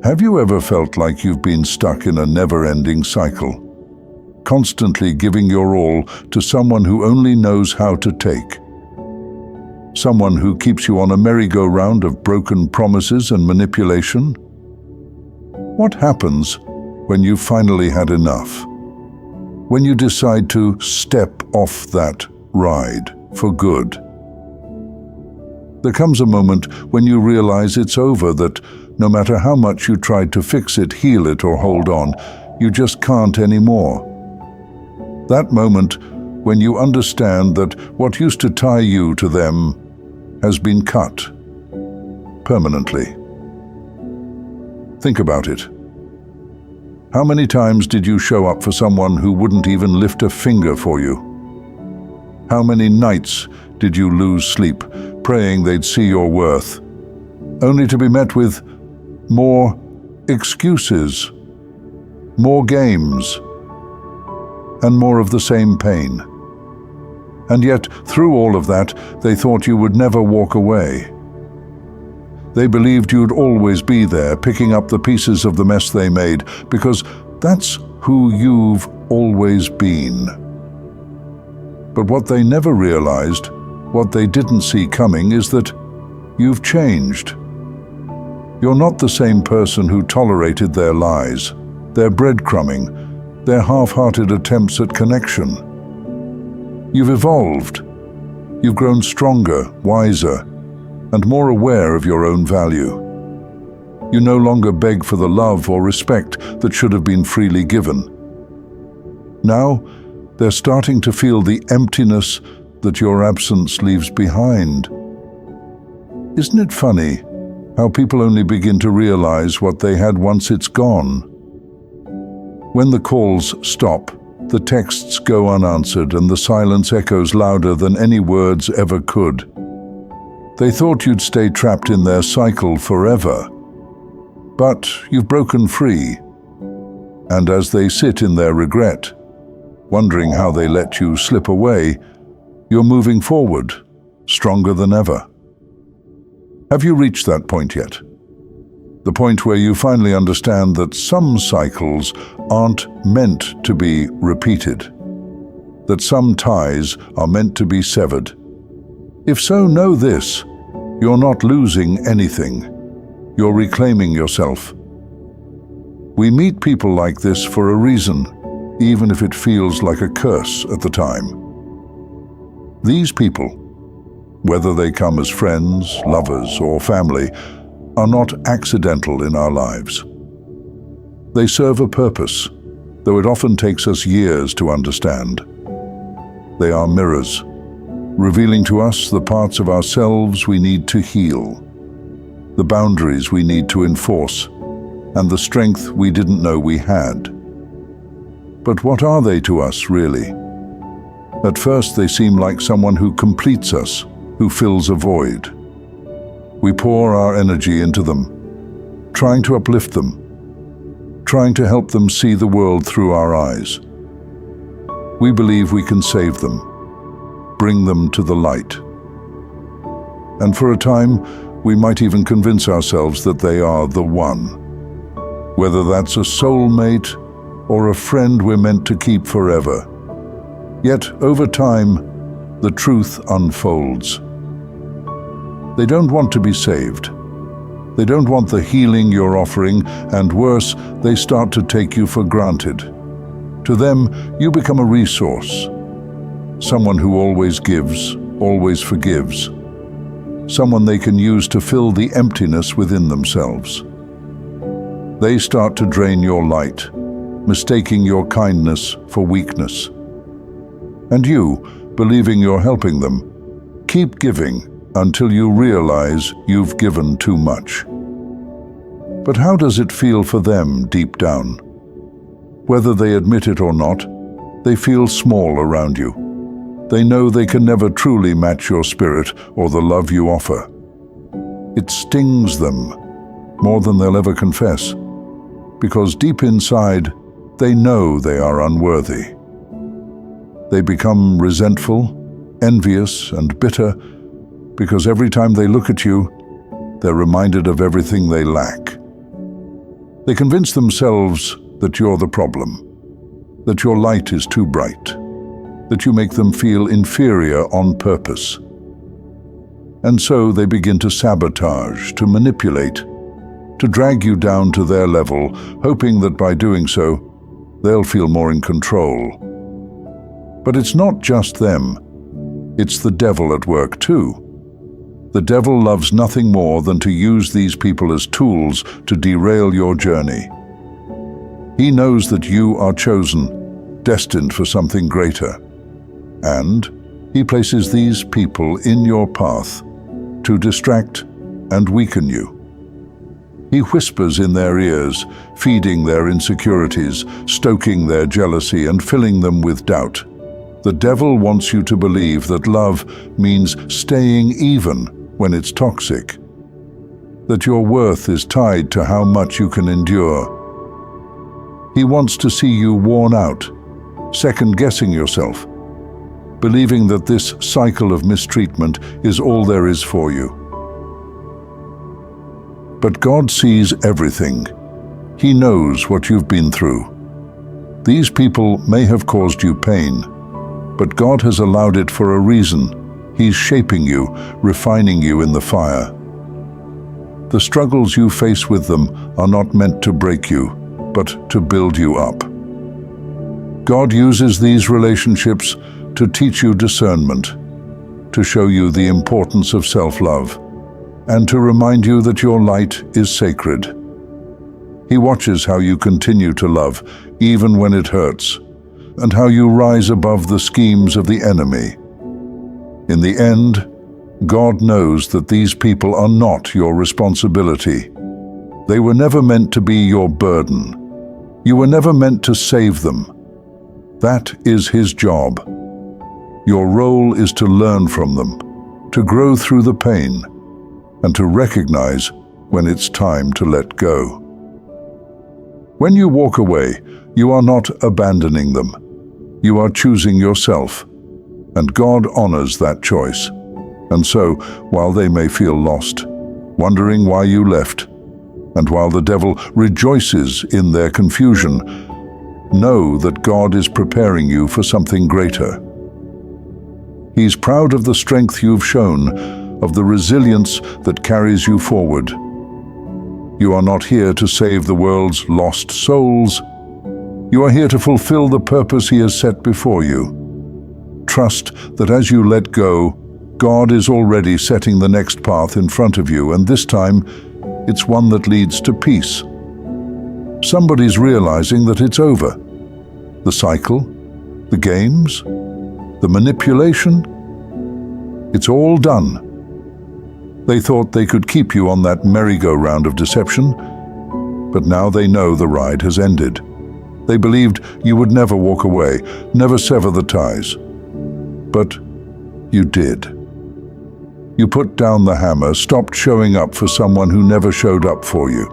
Have you ever felt like you've been stuck in a never-ending cycle, constantly giving your all to someone who only knows how to take? Someone who keeps you on a merry-go-round of broken promises and manipulation? What happens when you've finally had enough? When you decide to step off that ride for good? There comes a moment when you realize it's over, that no matter how much you tried to fix it, heal it, or hold on, you just can't anymore. That moment when you understand that what used to tie you to them has been cut permanently. Think about it. How many times did you show up for someone who wouldn't even lift a finger for you? How many nights did you lose sleep, praying they'd see your worth, only to be met with more excuses, more games, and more of the same pain? And yet, through all of that, they thought you would never walk away. They believed you'd always be there, picking up the pieces of the mess they made, because that's who you've always been. But what they never realized, what they didn't see coming, is that you've changed. You're not the same person who tolerated their lies, their breadcrumbing, their half-hearted attempts at connection. You've evolved. You've grown stronger, wiser, and more aware of your own value. You no longer beg for the love or respect that should have been freely given. Now, they're starting to feel the emptiness that your absence leaves behind. Isn't it funny how people only begin to realize what they had once it's gone? When the calls stop, the texts go unanswered, and the silence echoes louder than any words ever could. They thought you'd stay trapped in their cycle forever. But you've broken free. And as they sit in their regret, wondering how they let you slip away, you're moving forward, stronger than ever. Have you reached that point yet? The point where you finally understand that some cycles aren't meant to be repeated, that some ties are meant to be severed. If so, know this: you're not losing anything. You're reclaiming yourself. We meet people like this for a reason, even if it feels like a curse at the time. These people, whether they come as friends, lovers, or family, are not accidental in our lives. They serve a purpose, though it often takes us years to understand. They are mirrors, revealing to us the parts of ourselves we need to heal, the boundaries we need to enforce, and the strength we didn't know we had. But what are they to us, really? At first, they seem like someone who completes us, who fills a void. We pour our energy into them, trying to uplift them, trying to help them see the world through our eyes. We believe we can save them, bring them to the light. And for a time, we might even convince ourselves that they are the one. Whether that's a soulmate or a friend we're meant to keep forever. Yet, over time, the truth unfolds. They don't want to be saved. They don't want the healing you're offering, and worse, they start to take you for granted. To them, you become a resource. Someone who always gives, always forgives. Someone they can use to fill the emptiness within themselves. They start to drain your light, mistaking your kindness for weakness. And you, believing you're helping them, keep giving until you realize you've given too much. But how does it feel for them deep down? Whether they admit it or not, they feel small around you. They know they can never truly match your spirit or the love you offer. It stings them more than they'll ever confess, because deep inside, they know they are unworthy. They become resentful, envious, and bitter, because every time they look at you, they're reminded of everything they lack. They convince themselves that you're the problem, that your light is too bright, that you make them feel inferior on purpose. And so they begin to sabotage, to manipulate, to drag you down to their level, hoping that by doing so, they'll feel more in control. But it's not just them. It's the devil at work too. The devil loves nothing more than to use these people as tools to derail your journey. He knows that you are chosen, destined for something greater. And he places these people in your path to distract and weaken you. He whispers in their ears, feeding their insecurities, stoking their jealousy, and filling them with doubt. The devil wants you to believe that love means staying even when it's toxic, that your worth is tied to how much you can endure. He wants to see you worn out, second-guessing yourself, believing that this cycle of mistreatment is all there is for you. But God sees everything. He knows what you've been through. These people may have caused you pain, but God has allowed it for a reason. He's shaping you, refining you in the fire. The struggles you face with them are not meant to break you, but to build you up. God uses these relationships to teach you discernment, to show you the importance of self-love, and to remind you that your light is sacred. He watches how you continue to love, even when it hurts, and how you rise above the schemes of the enemy. In the end, God knows that these people are not your responsibility. They were never meant to be your burden. You were never meant to save them. That is His job. Your role is to learn from them, to grow through the pain, and to recognize when it's time to let go. When you walk away, you are not abandoning them. You are choosing yourself, and God honors that choice. And so, while they may feel lost, wondering why you left, and while the devil rejoices in their confusion, know that God is preparing you for something greater. He's proud of the strength you've shown, of the resilience that carries you forward. You are not here to save the world's lost souls. You are here to fulfill the purpose He has set before you. Trust that as you let go, God is already setting the next path in front of you, and this time, it's one that leads to peace. Somebody's realizing that it's over. The cycle, the games, the manipulation, it's all done. They thought they could keep you on that merry-go-round of deception, but now they know the ride has ended. They believed you would never walk away, never sever the ties. But you did. You put down the hammer, stopped showing up for someone who never showed up for you.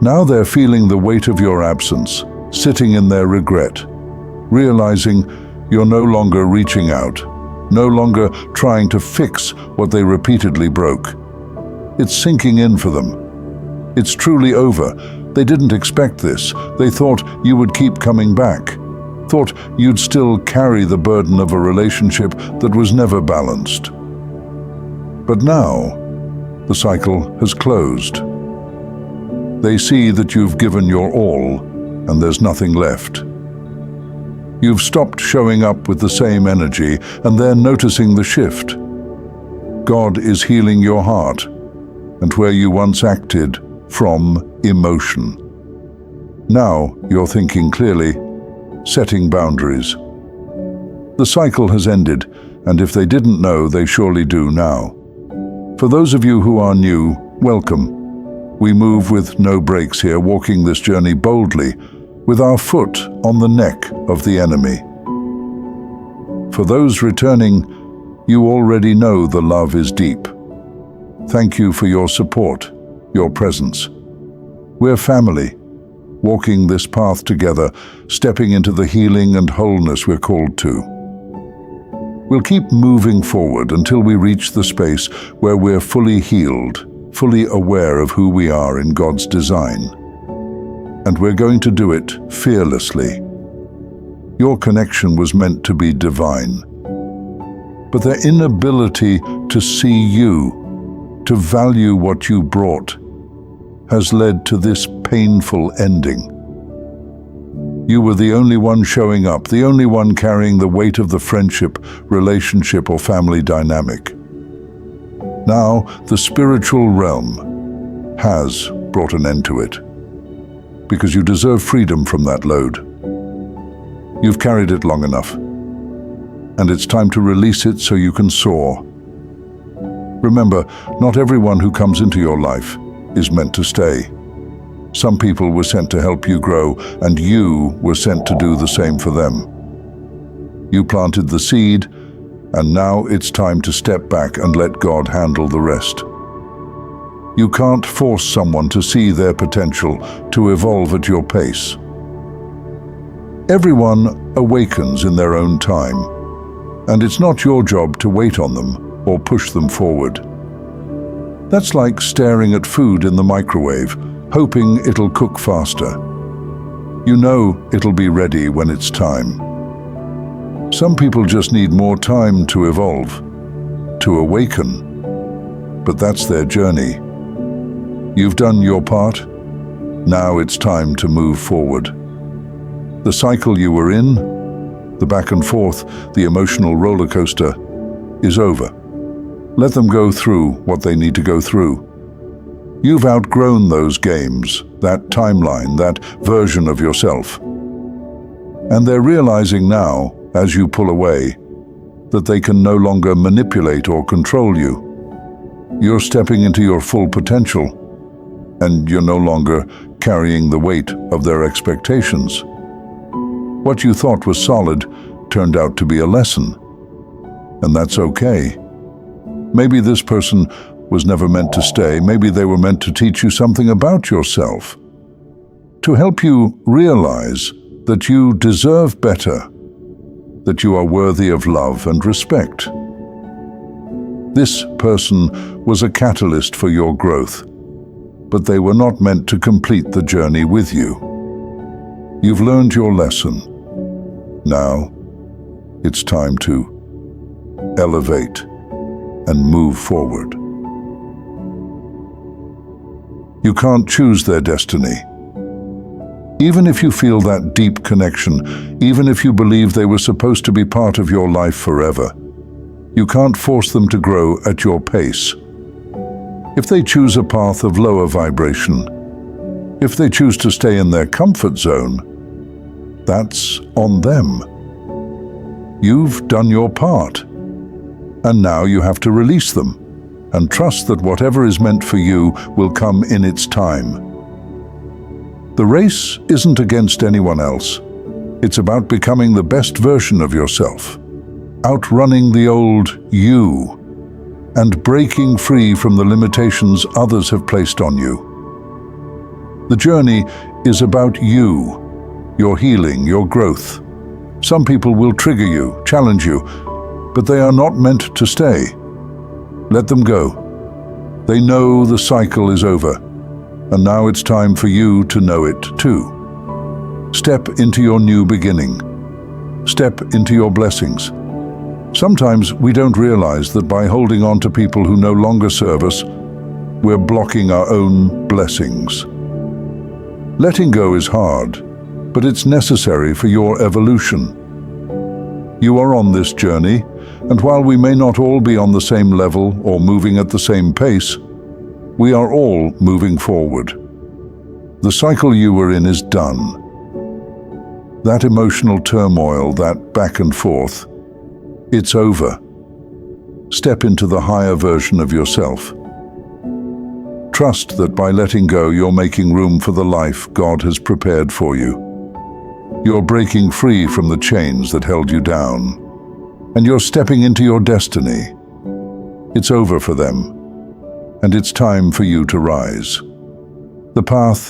Now they're feeling the weight of your absence, sitting in their regret, realizing you're no longer reaching out, no longer trying to fix what they repeatedly broke. It's sinking in for them. It's truly over. They didn't expect this. They thought you would keep coming back, thought you'd still carry the burden of a relationship that was never balanced. But now, the cycle has closed. They see that you've given your all, and there's nothing left. You've stopped showing up with the same energy, and they're noticing the shift. God is healing your heart, and where you once acted from emotion. Now you're thinking clearly, setting boundaries. The cycle has ended, and if they didn't know, they surely do now. For those of you who are new, welcome. We move with no breaks here, walking this journey boldly, with our foot on the neck of the enemy. For those returning, you already know the love is deep. Thank you for your support, your presence. We're family, walking this path together, stepping into the healing and wholeness we're called to. We'll keep moving forward until we reach the space where we're fully healed, fully aware of who we are in God's design. And we're going to do it fearlessly. Your connection was meant to be divine. But their inability to see you, to value what you brought, has led to this painful ending. You were the only one showing up, the only one carrying the weight of the friendship, relationship, or family dynamic. Now, the spiritual realm has brought an end to it, because you deserve freedom from that load. You've carried it long enough, and it's time to release it so you can soar. Remember, not everyone who comes into your life is meant to stay. Some people were sent to help you grow, and you were sent to do the same for them. You planted the seed, and now it's time to step back and let God handle the rest. You can't force someone to see their potential, to evolve at your pace. Everyone awakens in their own time, and it's not your job to wait on them or push them forward. That's like staring at food in the microwave, hoping it'll cook faster. You know it'll be ready when it's time. Some people just need more time to evolve, to awaken, but that's their journey. You've done your part. Now it's time to move forward. The cycle you were in, the back and forth, the emotional roller coaster, is over. Let them go through what they need to go through. You've outgrown those games, that timeline, that version of yourself. And they're realizing now, as you pull away, that they can no longer manipulate or control you. You're stepping into your full potential, and you're no longer carrying the weight of their expectations. What you thought was solid turned out to be a lesson, and that's okay. Maybe this person was never meant to stay. Maybe they were meant to teach you something about yourself, to help you realize that you deserve better, that you are worthy of love and respect. This person was a catalyst for your growth, but they were not meant to complete the journey with you. You've learned your lesson. Now, it's time to elevate and move forward. You can't choose their destiny. Even if you feel that deep connection, even if you believe they were supposed to be part of your life forever, you can't force them to grow at your pace. If they choose a path of lower vibration, if they choose to stay in their comfort zone, that's on them. You've done your part, and now you have to release them and trust that whatever is meant for you will come in its time. The race isn't against anyone else. It's about becoming the best version of yourself, outrunning the old you, and breaking free from the limitations others have placed on you. The journey is about you, your healing, your growth. Some people will trigger you, challenge you, but they are not meant to stay. Let them go. They know the cycle is over, and now it's time for you to know it too. Step into your new beginning. Step into your blessings. Sometimes we don't realize that by holding on to people who no longer serve us, we're blocking our own blessings. Letting go is hard, but it's necessary for your evolution. You are on this journey, and while we may not all be on the same level or moving at the same pace, we are all moving forward. The cycle you were in is done. That emotional turmoil, that back and forth, it's over. Step into the higher version of yourself. Trust that by letting go, you're making room for the life God has prepared for you. You're breaking free from the chains that held you down, and you're stepping into your destiny. It's over for them, and it's time for you to rise. The path